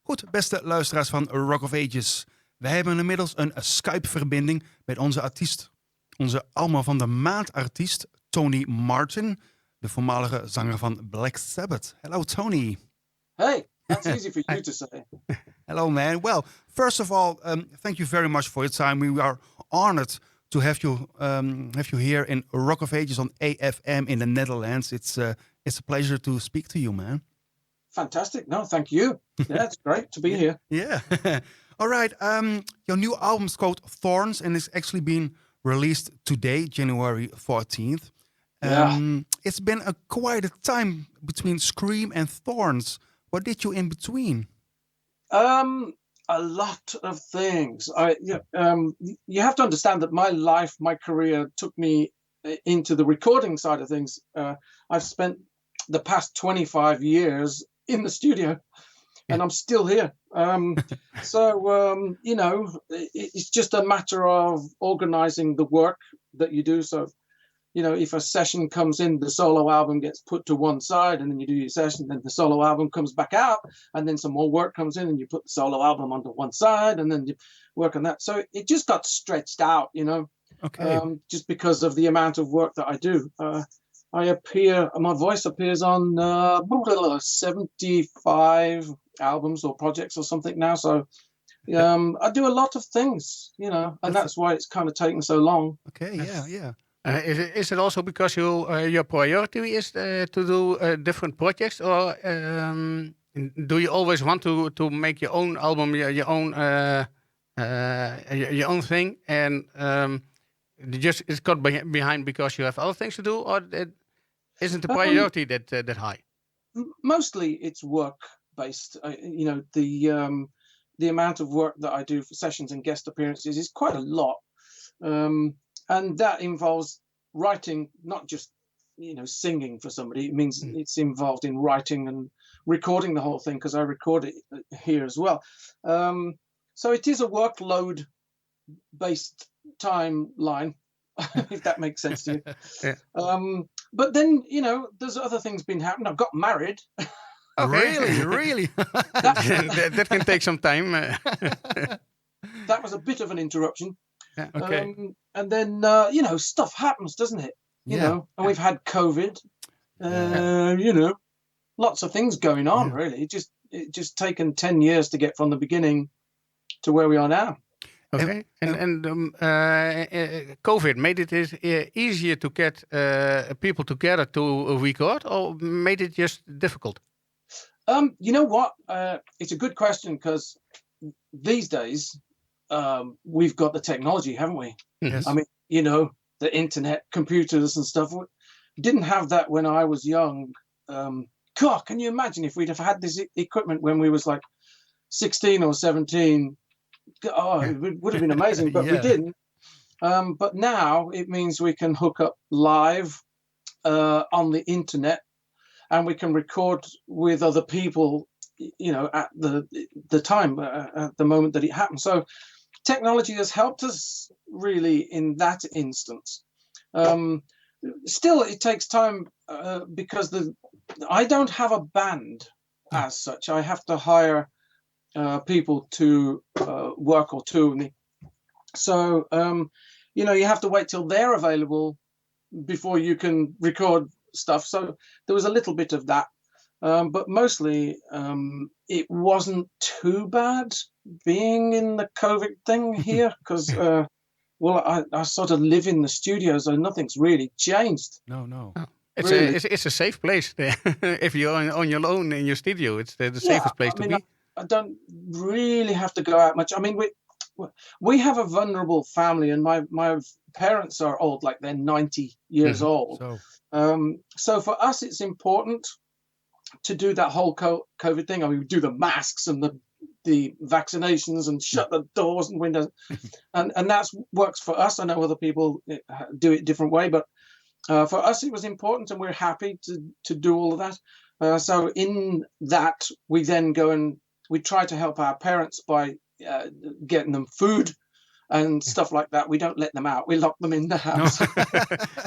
Goed, beste luisteraars van Rock of Ages. Wij hebben inmiddels een Skype-verbinding met onze artiest. Onze Alma van de Maand artiest, Tony Martin. De voormalige zanger van Black Sabbath. Hello, Tony. Hey, that's easy for you to say. Hello, man. Well, first of all, thank you very much for your time. We are honored to have you here in Rock of Ages on AFM in the Netherlands. It's a pleasure to speak to you, man. Fantastic. No, thank you. Yeah, it's great to be here. Yeah. All right. Your new album's called Thorns and is actually being released today, January 14th. It's been quite a time between Scream and Thorns. What did you in between? A lot of things. You have to understand that my life, my career took me into the recording side of things. I've spent the past 25 years in the studio, and I'm still here. It's just a matter of organizing the work that you do. So, if a session comes in, the solo album gets put to one side, and then you do your session, then the solo album comes back out, and then some more work comes in, and you put the solo album onto one side, and then you work on that. So it just got stretched out, Okay. just because of the amount of work that I do. My voice appears on 75 albums or projects or something now. So I do a lot of things, and that's why it's kind of taken so long. Okay, yeah. Is it also because your priority is to do different projects, or do you always want to make your own album, your own thing, and just it's got behind because you have other things to do, or isn't the priority that high? Mostly it's work based. The amount of work that I do for sessions and guest appearances is quite a lot. And that involves writing, not just, singing for somebody. It means it's involved in writing and recording the whole thing, because I record it here as well. So it is a workload-based timeline, if that makes sense to you. Yeah. But then, there's other things been happening. I've got married. Really? that can take some time. That was a bit of an interruption. Yeah, okay. And then, stuff happens, doesn't it? Yeah. And we've had COVID, lots of things going on, really. It just taken 10 years to get from the beginning to where we are now. Okay. And COVID made it easier to get people together to record, or made it just difficult? You know what? It's a good question, because these days, we've got the technology, haven't we? Yes. I mean, the internet, computers and stuff. We didn't have that when I was young. God, can you imagine if we'd have had this equipment when we was like 16 or 17? Oh, it would have been amazing, but we didn't. But now it means we can hook up live on the internet, and we can record with other people, at the time, at the moment that it happens. So technology has helped us really in that instance. Still, it takes time because I don't have a band as such. I have to hire people to work or tour with me. So, you have to wait till they're available before you can record stuff. So there was a little bit of that. But mostly it wasn't too bad being in the COVID thing here, because, I sort of live in the studio, so nothing's really changed. No. Oh. It's a safe place there. If you're on your own in your studio, it's the safest place to be. I don't really have to go out much. I mean, we have a vulnerable family, and my parents are old, like they're 90 years old. So for us, it's important to do that whole COVID thing. I mean, we do the masks and the vaccinations and shut the doors and windows, and that works for us. I know other people do it a different way, but for us, it was important, and we're happy to do all of that. So in that, we then go and we try to help our parents by getting them food and stuff like that. We don't let them out. We lock them in the house.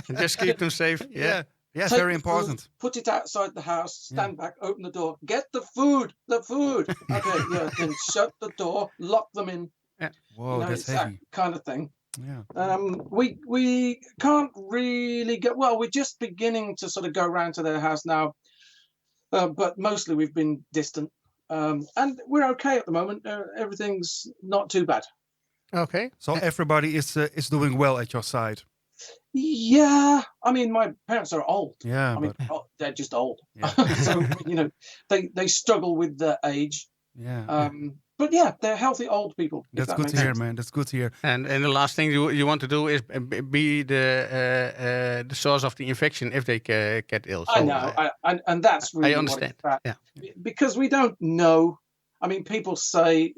Just keep them safe. Yeah. Yeah, take very the food, important. put it outside the house, stand back, open the door, get the food. Okay, yeah, then shut the door, lock them in. Whoa, that's it's that heavy. kind of thing. Yeah. We can't really get, well, we're just beginning to sort of go around to their house now, but mostly we've been distant, and we're okay at the moment. Everything's not too bad. Okay. So everybody is doing well at your side. Yeah, I mean, my parents are old. Yeah, I mean, but they're just old. Yeah. So they struggle with their age. yeah, But yeah, they're healthy old people. If that's that good makes to hear, sense. man. That's good to hear. And the last thing you want to do is be the source of the infection if they get ill. So, I know, and that's really I understand. what it's about. Yeah. Because we don't know. I mean, people say,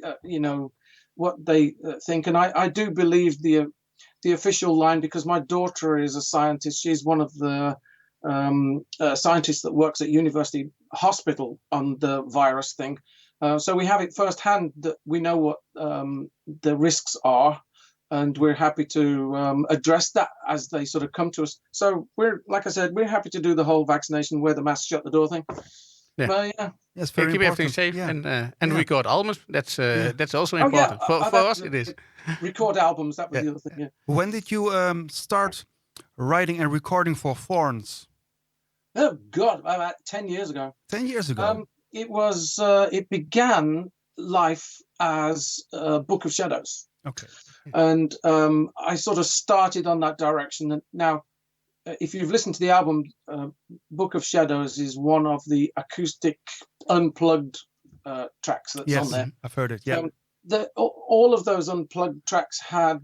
what they think, and I do believe the official line, because my daughter is a scientist. She's one of the scientists that works at University Hospital on the virus thing. So we have it firsthand that we know what the risks are, and we're happy to address that as they sort of come to us. So we're, like I said, we're happy to do the whole vaccination, wear the mask, shut the door thing. Yeah. But yeah. Yes, very keep everything important. safe and record albums. That's also Oh, important. yeah. For us, it is. Record albums. That was the other thing. Yeah. When did you start writing and recording for Thorns? Oh God, about 10 years ago. 10 years ago. It was. It began life as a Book of Shadows, Okay. and I sort of started on that direction. And now, if you've listened to the album, Book of Shadows is one of the acoustic unplugged tracks that's on there. I've heard it. Yeah. All of those unplugged tracks have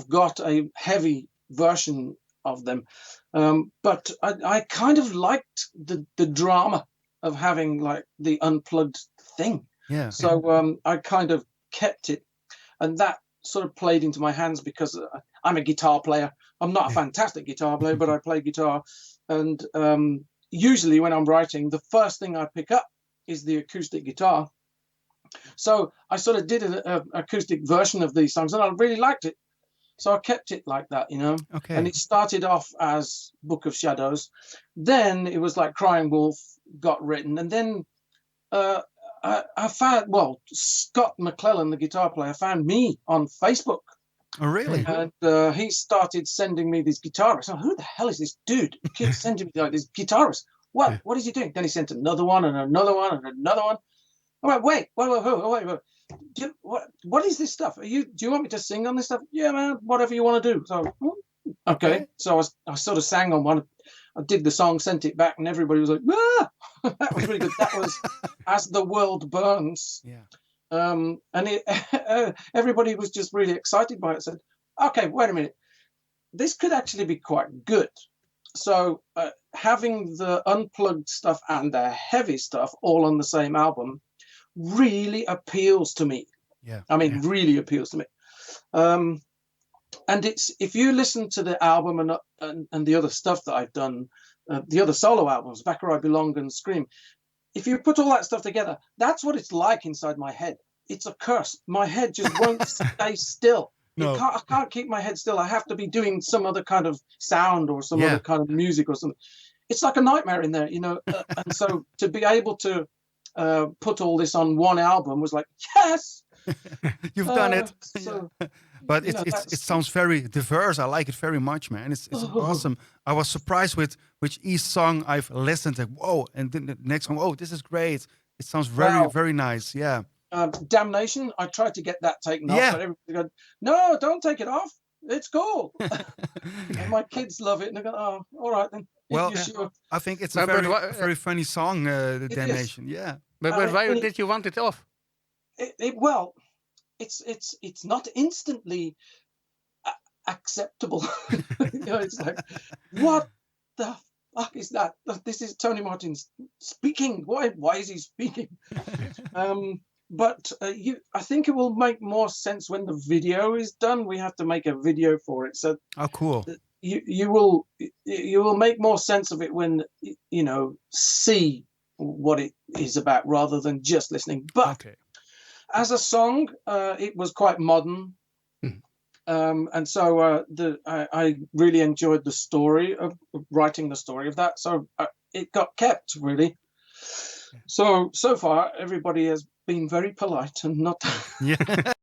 got a heavy version of them, but I kind of liked the drama of having like the unplugged thing. Yeah. So I kind of kept it, and that sort of played into my hands because I'm a guitar player. I'm not a fantastic guitar player, but I play guitar, and usually when I'm writing, the first thing I pick up is the acoustic guitar. So I sort of did an acoustic version of these songs, and I really liked it. So I kept it like that, Okay. And it started off as Book of Shadows. Then it was like Crying Wolf got written. And then I found, Scott McClellan, the guitar player, found me on Facebook. Oh, really? And he started sending me these guitarists. Oh, who the hell is this dude? He keeps sending me like these guitarists. What is he doing? Then he sent another one and another one and another one. I went, wait. What is this stuff? Do you want me to sing on this stuff? Yeah, man, whatever you want to do. So, okay. So I sort of sang on one. I did the song, sent it back, and everybody was like, ah! That was really good. That was As the World Burns. Yeah. And everybody was just really excited by it. Said, okay, wait a minute. This could actually be quite good. So having the unplugged stuff and the heavy stuff all on the same album really appeals to me. Yeah. I mean, really appeals to me. And it's, if you listen to the album and the other stuff that I've done, the other solo albums, Back Where I Belong and Scream, if you put all that stuff together, that's what it's like inside my head. It's a curse. My head just won't stay still. No. I can't keep my head still. I have to be doing some other kind of sound or some other kind of music or something. It's like a nightmare in there, and so to be able to put all this on one album was like, yes, you've done it. So, but it sounds very diverse. I like it very much, man. It's awesome. I was surprised with which each song I've listened to. Whoa, and then the next one, this is great. It sounds very nice. Yeah. Damnation, I tried to get that taken off, but everybody goes, no, don't take it off. It's cool. And my kids love it, and they go, oh, all right then. Well, sure. I think it's a very funny song, the Damnation. Yeah. But why did you want it off? It's not instantly acceptable. It's like, what the fuck is that? This is Tony Martin speaking. Why is he speaking? But I think it will make more sense when the video is done. We have to make a video for it. So cool. You will make more sense of it when see what it is about rather than just listening. But as a song, it was quite modern. And so I really enjoyed the story of writing the story of that. So it got kept, really. So far, everybody has been very polite and not Yeah.